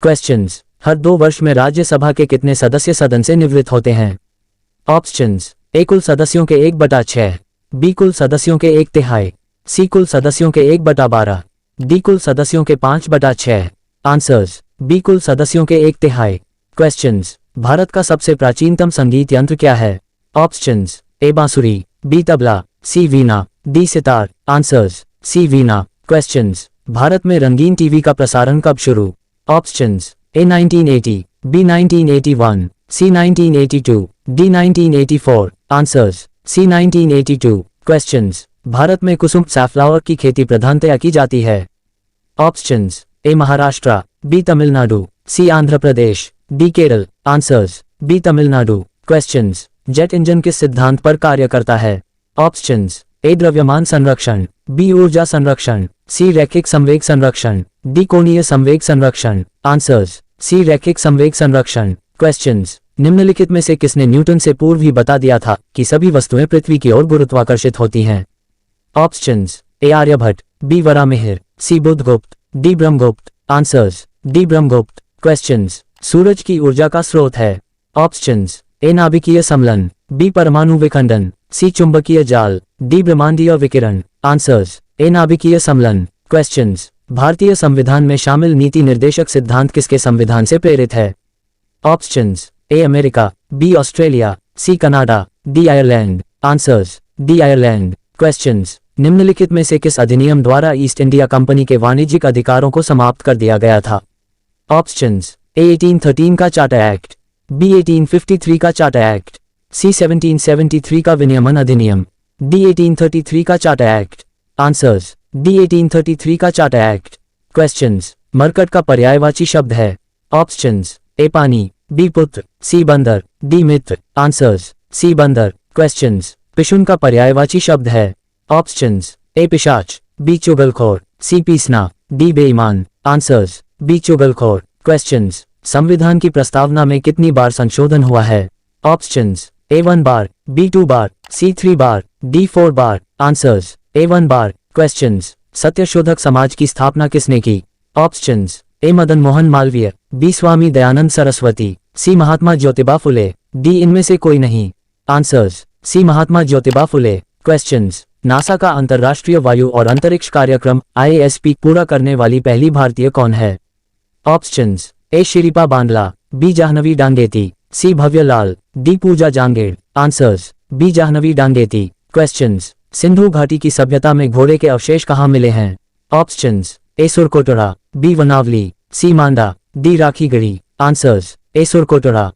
Questions. हर 2 वर्ष में राज्यसभा के कितने सदस्य सदन से निवृत्त होते हैं? ऑप्शंस। ए कुल सदस्यों के 1/6, बी कुल सदस्यों के 1/3, सी कुल सदस्यों के 1/12, डी कुल सदस्यों के 5/6। आंसर्स। बी कुल सदस्यों के 1/3। क्वेश्चंस। भारत का सबसे प्राचीनतम संगीत यंत्र क्या है? ऑप्शंस। ए बांसुरी, B tabla, C veena, D sitar. Answers. C veena. Questions. Bharat में रंगीन टीवी का प्रसारण कब शुरू? Options. A 1980, B 1981, C 1982, D 1984। Answers. C 1982। Questions. Bharat में कुसुम सैफलावर की खेती प्रधानतया की जाती है? Options. A Maharashtra, B Tamil Nadu, C Andhra Pradesh, D Kerala. Answers. B Tamil Nadu. Questions. Jet engine किस सिद्धांत पर कार्य करता है? ऑप्शंस। ए द्रव्यमान संरक्षण, बी ऊर्जा संरक्षण, सी रैखिक संवेग संरक्षण, डी कोणीय संवेग संरक्षण। आंसर्स। सी रैखिक संवेग संरक्षण। क्वेश्चंस। निम्नलिखित में से किसने न्यूटन से पूर्व ही बता दिया था कि सभी वस्तुएं पृथ्वी की ओर गुरुत्वाकर्षित होती हैं? Options. A Aryabhata, B Varahamihira, C Budhagupta, D Brahmagupta. Answers. D Brahmagupta. Questions. सूरज की ऊर्जा का स्रोत है? ऑप्शंस। ए नाभिकीय समलन, बी परमाणु विखंडन, सी चुंबकीय जाल, डी ब्रह्मांडीय विकिरण। आंसर्स। ए नाभिकीय समलन। क्वेश्चंस। भारतीय संविधान में शामिल नीति निर्देशक सिद्धांत किसके संविधान से प्रेरित है? Options. A America, B Australia, C Canada, D Ireland. Answers. D Ireland. Questions. निम्नलिखित में से किस अधिनियम द्वारा ईस्ट इंडिया कंपनी के वाणिज्यिक अधिकारों को समाप्त कर दिया गया था? ऑप्शंस। ए 1813 का चार्टर एक्ट, बी 1853 का चार्टर एक्ट, सी 1773 का विनियमन अधिनियम, डी 1833 का चार्टर एक्ट। आंसर्स। डी 1833 का चार्टर एक्ट। क्वेश्चंस। मरकट का पर्यायवाची शब्द है? ऑप्शंस। ए पानी, बी पुत्र, सी बंदर, डी मित्र। आंसर्स। सी बंदर। क्वेश्चंस। पिशुन का पर्यायवाची शब्द है? ऑप्शंस। ए पिशाच, बी चुगलखोर, सी पीसना, डी बेईमान। आंसर्स। बी चुगलखोर। क्वेश्चंस। संविधान की प्रस्तावना में कितनी बार संशोधन हुआ है? ऑप्शंस। ए 1 बार, बी 2 बार, सी 3 बार, डी 4 बार। आंसर्स। ए 1 बार। क्वेश्चंस। सत्यशोधक समाज की स्थापना किसने की? ऑप्शंस। ए मदन मोहन मालवीय, बी स्वामी दयानंद सरस्वती, सी महात्मा ज्योतिबा फुले, डी इनमें से कोई नहीं। आंसर्स। सी महात्मा ज्योतिबा फुले। क्वेश्चंस। नासा का अंतर्राष्ट्रीय वायु और अंतरिक्ष कार्यक्रम ISP पूरा करने वाली पहली भारतीय कौन है? Options. A Sirisha Bandla, B Jahnavi Dangeti, C Bhavya Lal, D Pooja Jangid. Answers. B Jahnavi Dangeti. Questions. Sindhu घाटी की सभ्यता में घोड़े के अवशेष कहाँ मिले हैं? ऑप्शंस। ए सुरकोटरा, बी वनावली, सी मांडा, डी राखीगढ़ी। आंसर्स। ए सुरकोटरा।